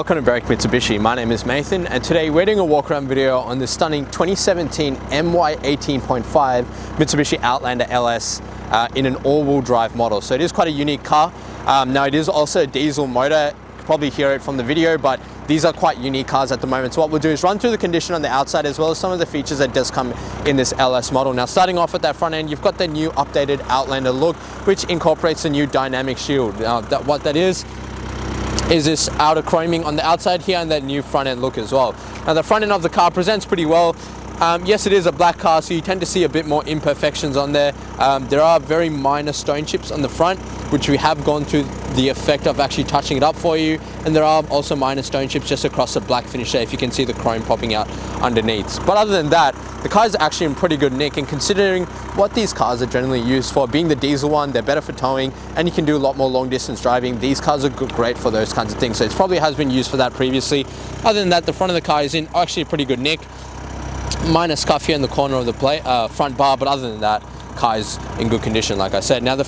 Welcome to Berwick Mitsubishi. My name is Nathan, and today we're doing a walk around video on this stunning 2017 MY 18.5 Mitsubishi Outlander LS in an all-wheel drive model. So it is quite a unique car. Now it is also a diesel motor. You can probably hear it from the video, but these are quite unique cars at the moment. So what we'll do is run through the condition on the outside as well as some of the features that does come in this LS model. Now starting off at that front end, you've got the new updated Outlander look, which incorporates the new dynamic shield. Now what that is this outer chroming on the outside here and that new front end look as well. Now the front end of the car presents pretty well. Yes, it is a black car, so you tend to see a bit more imperfections on there. There are very minor stone chips on the front, which we have gone through the effect of actually touching it up for you. And there are also minor stone chips just across the black finish there, if you can see the chrome popping out underneath. But other than that, the car is actually in pretty good nick, and considering what these cars are generally used for, being the diesel one, they're better for towing, and you can do a lot more long distance driving. These cars are great for those kinds of things, so it probably has been used for that previously. Other than that, the front of the car is in actually a pretty good nick. Minor scuff here in the corner of the front bar, but other than that, car is in good condition, like I said. Now the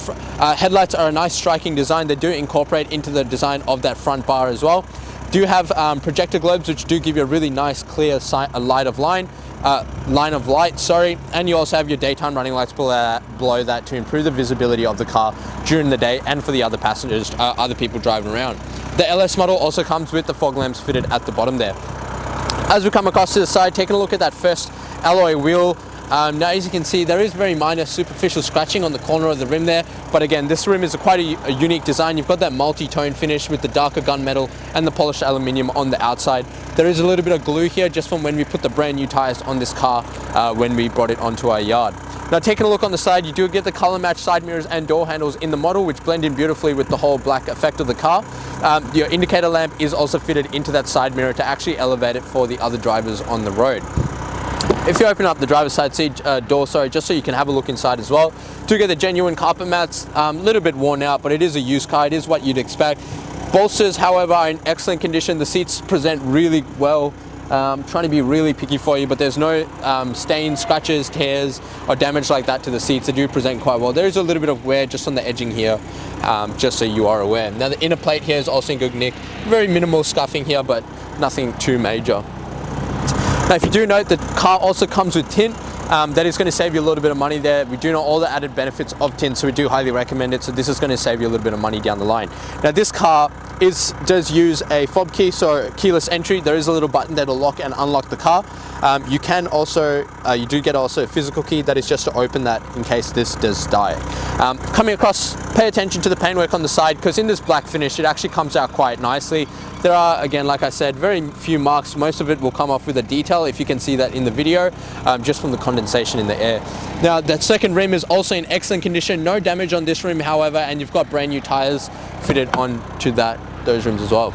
headlights are a nice striking design. They do incorporate into the design of that front bar as well. Do have projector globes, which do give you a really nice clear line of light, and you also have your daytime running lights below that to improve the visibility of the car during the day and for the other passengers, other people driving around. The LS model also comes with the fog lamps fitted at the bottom there. As we come across to the side, taking a look at that first alloy wheel, now as you can see, there is very minor superficial scratching on the corner of the rim there, but again, this rim is quite a unique design. You've got that multi-tone finish with the darker gunmetal and the polished aluminium on the outside. There is a little bit of glue here just from when we put the brand new tires on this car when we brought it onto our yard. Now taking a look on the side, you do get the color matched side mirrors and door handles in the model, which blend in beautifully with the whole black effect of the car. Your indicator lamp is also fitted into that side mirror to actually elevate it for the other drivers on the road. If you open up the driver's side seat door, just so you can have a look inside as well, do get the genuine carpet mats, a little bit worn out, but it is a used car, it is what you'd expect. Bolsters, however, are in excellent condition. The seats present really well. Trying to be really picky for you, but there's no stains, scratches, tears, or damage like that to the seats. They do present quite well. There is a little bit of wear just on the edging here, just so you are aware. Now the inner plate here is also in good nick. Very minimal scuffing here, but nothing too major. Now if you do note, the car also comes with tint. That is going to save you a little bit of money there. We do know all the added benefits of tint, so we do highly recommend it. So this is going to save you a little bit of money down the line. Now this car does use a fob key, so keyless entry. There is a little button that will lock and unlock the car. You can also, you do get also a physical key that is just to open that in case this does die. Coming across, pay attention to the paintwork on the side, because in this black finish, it actually comes out quite nicely. There are, again, like I said, very few marks. Most of it will come off with a detail, if you can see that in the video, just from the condensation in the air. Now, that second rim is also in excellent condition. No damage on this rim, however, and you've got brand new tires fitted onto those rims as well.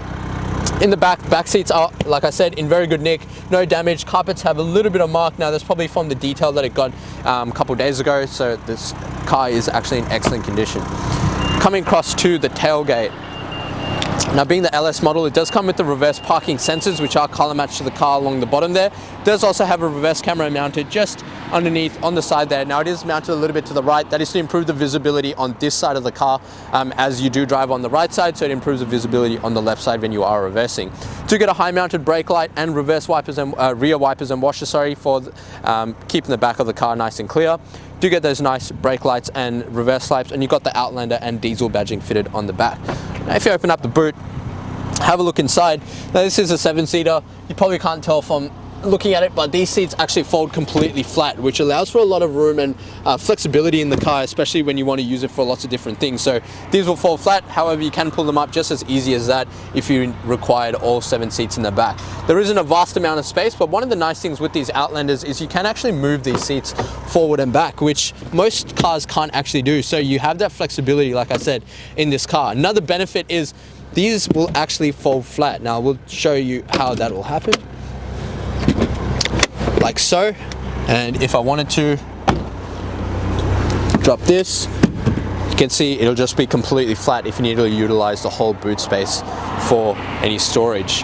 In the back seats are, like I said, in very good nick. No damage. Carpets have a little bit of mark. Now, that's probably from the detail that it got a couple of days ago, so this car is actually in excellent condition. Coming across to the tailgate. Now being the LS model, it does come with the reverse parking sensors, which are color matched to the car along the bottom there. It does also have a reverse camera mounted just underneath on the side there. Now it is mounted a little bit to the right. That is to improve the visibility on this side of the car as you do drive on the right side, so it improves the visibility on the left side when you are reversing. Do get a high mounted brake light and reverse wipers and rear wipers and washer, for keeping the back of the car nice and clear. Do get those nice brake lights and reverse lights, and you've got the Outlander and diesel badging fitted on the back. Now if you open up the boot, have a look inside. Now this is a 7-seater. You probably can't tell from looking at it, but these seats actually fold completely flat, which allows for a lot of room and flexibility in the car, especially when you want to use it for lots of different things. So these will fold flat, however you can pull them up just as easy as that if you required all 7 seats in the back. There isn't a vast amount of space, but one of the nice things with these Outlanders is you can actually move these seats forward and back, which most cars can't actually do. So you have that flexibility, like I said, in this car. Another benefit is these will actually fold flat. Now we'll show you how that will happen. Like so, and if I wanted to drop this, you can see it'll just be completely flat if you need to utilize the whole boot space for any storage.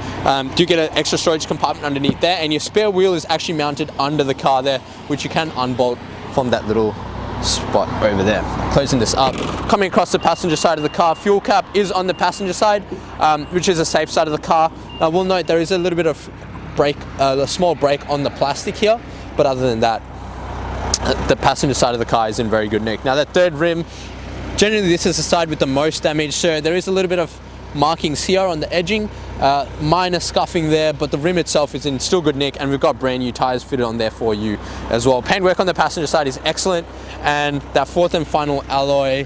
Do get an extra storage compartment underneath there, and your spare wheel is actually mounted under the car there, which you can unbolt from that little spot over there. Closing this up, coming across the passenger side of the car, fuel cap is on the passenger side, which is a safe side of the car. We'll note there is a little bit of a small break on the plastic here, but other than that, the passenger side of the car is in very good nick. Now that third rim, generally this is the side with the most damage, so there is a little bit of markings here on the edging, minor scuffing there, but the rim itself is in still good nick, and we've got brand new tires fitted on there for you as well. Paintwork on the passenger side is excellent, and that fourth and final alloy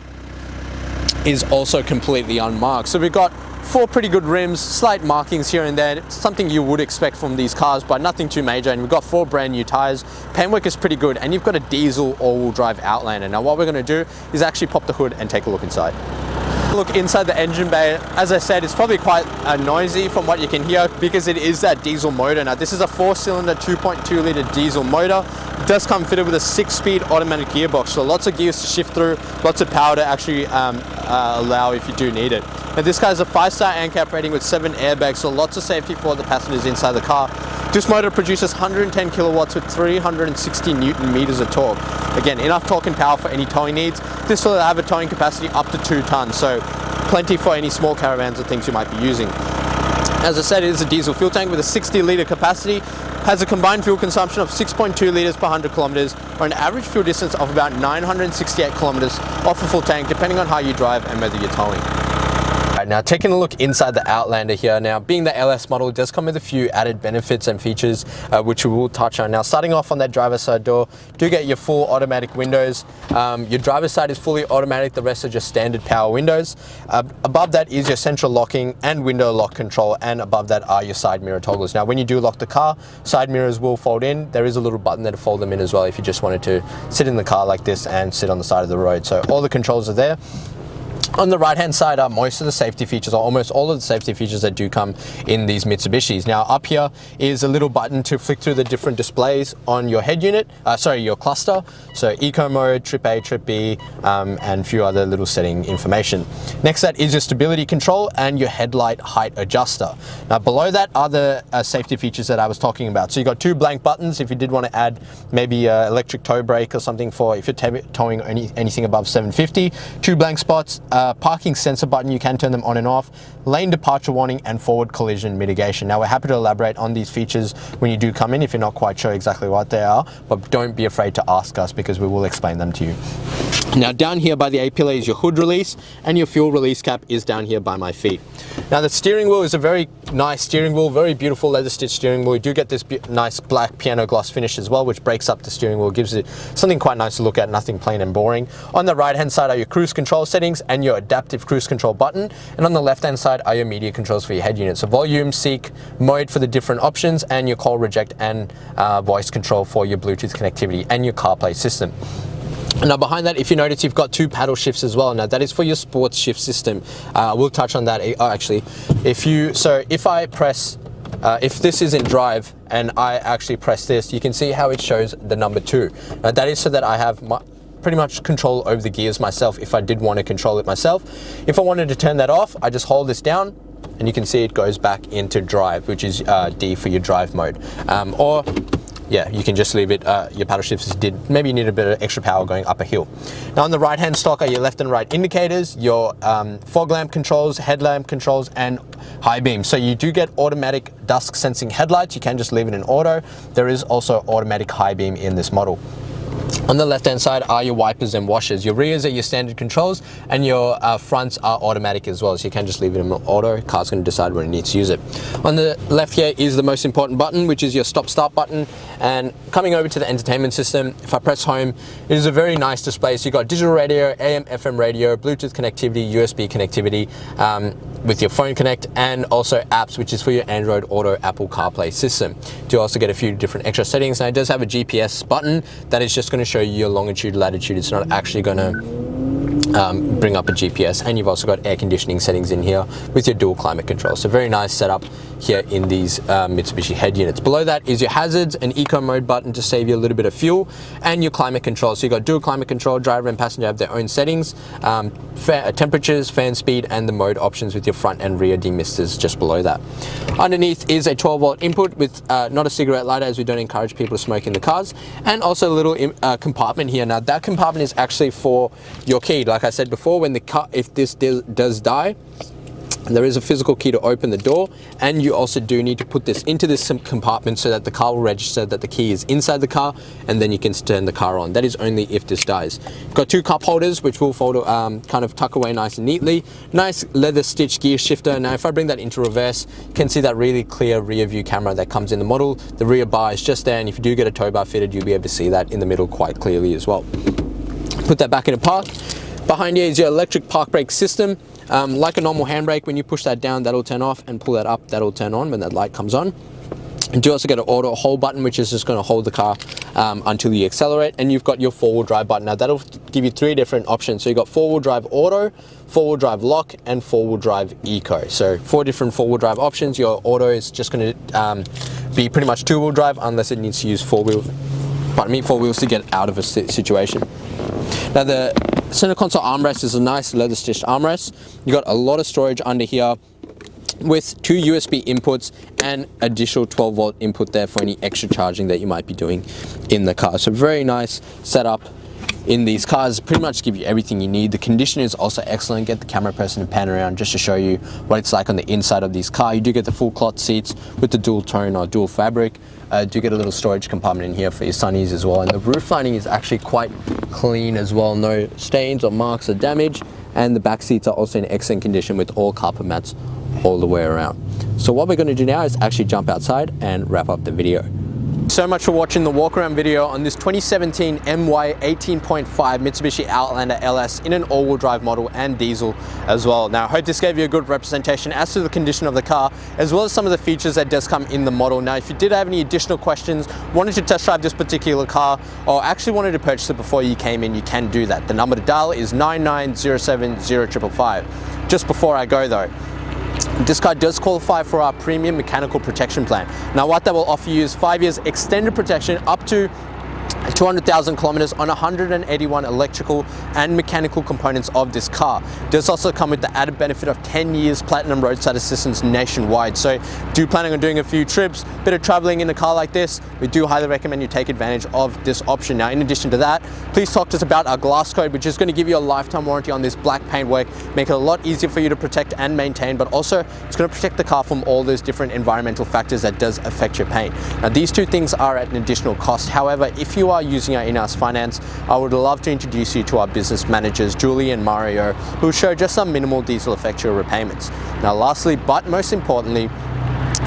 is also completely unmarked. So we've got 4 pretty good rims, slight markings here and there, something you would expect from these cars, but nothing too major. And we've got 4 brand new tires. Paintwork is pretty good, and you've got a diesel all-wheel drive Outlander. Now what we're going to do is actually pop the hood and take a look inside. Look inside the engine bay. As I said, it's probably quite noisy from what you can hear because it is that diesel motor. Now this is a 4-cylinder 2.2 litre diesel motor. It does come fitted with a 6-speed automatic gearbox, so lots of gears to shift through, lots of power to actually allow if you do need it. Now this car has a 5-star ANCAP rating with 7 airbags, so lots of safety for the passengers inside the car. This motor produces 110 kilowatts with 360 Newton meters of torque. Again, enough torque and power for any towing needs. This will have a towing capacity up to 2 tons, so plenty for any small caravans or things you might be using. As I said, it is a diesel fuel tank with a 60-litre capacity, has a combined fuel consumption of 6.2 litres per 100 kilometres, or an average fuel distance of about 968 kilometres off a full tank, depending on how you drive and whether you're towing. Right, now taking a look inside the Outlander here. Now being the LS model, it does come with a few added benefits and features which we will touch on. Now starting off on that driver's side door, do get your full automatic windows. Your driver's side is fully automatic, the rest are just standard power windows. Above that is your central locking and window lock control, and above that are your side mirror toggles. Now when you do lock the car, side mirrors will fold in. There is a little button there to fold them in as well if you just wanted to sit in the car like this and sit on the side of the road. So all the controls are there. On the right hand side are most of the safety features, or almost all of the safety features that do come in these Mitsubishis. Now up here is a little button to flick through the different displays on your head unit, your cluster. So eco mode, trip A, trip B, and a few other little setting information. Next to that is your stability control and your headlight height adjuster. Now below that are the safety features that I was talking about. So you got 2 blank buttons if you did want to add maybe electric tow brake or something for if you're towing anything above 750. 2 blank spots. Parking sensor button, you can turn them on and off, lane departure warning, and forward collision mitigation. Now we're happy to elaborate on these features when you do come in if you're not quite sure exactly what they are, but don't be afraid to ask us because we will explain them to you. Now down here by the A-pillar is your hood release, and your fuel release cap is down here by my feet. Now the steering wheel is a very nice steering wheel, very beautiful leather stitched steering wheel. You do get this nice black piano gloss finish as well, which breaks up the steering wheel, gives it something quite nice to look at, nothing plain and boring. On the right hand side are your cruise control settings and your adaptive cruise control button, and on the left hand side are your media controls for your head unit. So volume, seek, mode for the different options, and your call reject and voice control for your Bluetooth connectivity and your Carplay system. Now behind that, if you notice, you've got 2 paddle shifts as well. Now that is for your sports shift system. We'll touch on that. Actually, if I press, if this is in drive and I actually press this, you can see how it shows the number 2. Now that is so that I have pretty much control over the gears myself if I did want to control it myself. If I wanted to turn that off, I just hold this down and you can see it goes back into drive, which is D for your drive mode. Yeah, you can just leave it, your paddle shifts maybe you need a bit of extra power going up a hill. Now on the right hand stock are your left and right indicators, your fog lamp controls, headlamp controls, and high beam. So you do get automatic dusk sensing headlights, you can just leave it in auto. There is also automatic high beam in this model. On the left hand side are your wipers and washers. Your rears are your standard controls, and your fronts are automatic as well, so you can just leave it in auto. Car's going to decide when it needs to use it. On the left here is the most important button, which is your stop start button. And coming over to the entertainment system, if I press home, it is a very nice display. So you've got digital radio, AM, FM radio, Bluetooth connectivity, USB connectivity with your phone connect, and also apps, which is for your Android Auto, Apple CarPlay system. You also get a few different extra settings. Now it does have a GPS button that is just going to show you your longitude, latitude. It's not actually going to bring up a GPS, and you've also got air conditioning settings in here with your dual climate control. So very nice setup here in these Mitsubishi head units. Below that is your hazards and eco mode button to save you a little bit of fuel, and your climate control. So you've got dual climate control, driver and passenger have their own settings, temperatures, fan speed, and the mode options with your front and rear demisters just below that. Underneath is a 12-volt input with not a cigarette lighter, as we don't encourage people to smoke in the cars, and also a little compartment here. Now that compartment is actually for your key. Like I said before, when the car, if this does die, There is a physical key to open the door, and you also do need to put this into this compartment so that the car will register that the key is inside the car, and then you can turn the car on. That is only if this dies. You've got 2 cup holders which will fold, kind of tuck away nice and neatly. Nice leather stitched gear shifter. Now if I bring that into reverse, you can see that really clear rear view camera that comes in the model. The rear bar is just there, and if you do get a tow bar fitted, you'll be able to see that in the middle quite clearly as well. Put that back in a park. Behind you is your electric park brake system. Like a normal handbrake, when you push that down, that'll turn off, and pull that up, that'll turn on when that light comes on. You do also get an auto hold button, which is just going to hold the car until you accelerate, and you've got your 4-wheel drive button. Now that'll give you 3 different options. So you've got 4-wheel drive auto, 4-wheel drive lock, and 4-wheel drive eco. So 4 different 4-wheel drive options. Your auto is just going to be pretty much 2-wheel drive, unless it needs to use 4 wheels to get out of a situation. Now the center console armrest is a nice leather stitched armrest. You got a lot of storage under here with 2 USB inputs and additional 12-volt input there for any extra charging that you might be doing in the car. So very nice setup in these cars. Pretty much give you everything you need. The condition is also excellent. Get the camera person to pan around just to show you what it's like on the inside of these cars. You do get the full cloth seats with the dual tone or dual fabric. Do get a little storage compartment in here for your sunnies as well, and the roof lining is actually quite clean as well. No stains or marks or damage, and the back seats are also in excellent condition with all carpet mats all the way around. So what we're going to do now is actually jump outside and wrap up the video. So much for watching the walk around video on this 2017 MY 18.5 Mitsubishi Outlander LS in an all-wheel drive model and diesel as well. Now I hope this gave you a good representation as to the condition of the car, as well as some of the features that does come in the model. Now if you did have any additional questions, wanted to test drive this particular car, or actually wanted to purchase it before you came in, you can do that. The number to dial is 99070555. Just before I go though, this car does qualify for our premium mechanical protection plan. Now what that will offer you is 5 years extended protection up to 200,000 kilometers on 181 electrical and mechanical components of this car. It does also come with the added benefit of 10 years platinum roadside assistance nationwide. So if you're planning on doing a few trips, bit of traveling in a car like this, we do highly recommend you take advantage of this option. Now in addition to that, please talk to us about our glass code, which is going to give you a lifetime warranty on this black paintwork, make it a lot easier for you to protect and maintain, but also it's going to protect the car from all those different environmental factors that does affect your paint. Now these 2 things are at an additional cost. However, if you are using our in-house finance, I would love to introduce you to our business managers, Julie and Mario, who will show just some minimal diesel effectual repayments. Now lastly, but most importantly,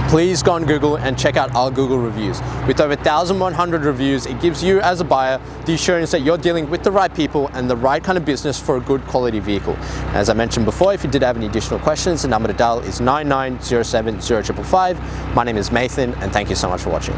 please go on Google and check out our Google reviews. With over 1,100 reviews, it gives you as a buyer the assurance that you're dealing with the right people and the right kind of business for a good quality vehicle. As I mentioned before, if you did have any additional questions, the number to dial is 99070555. My name is Nathan, and thank you so much for watching.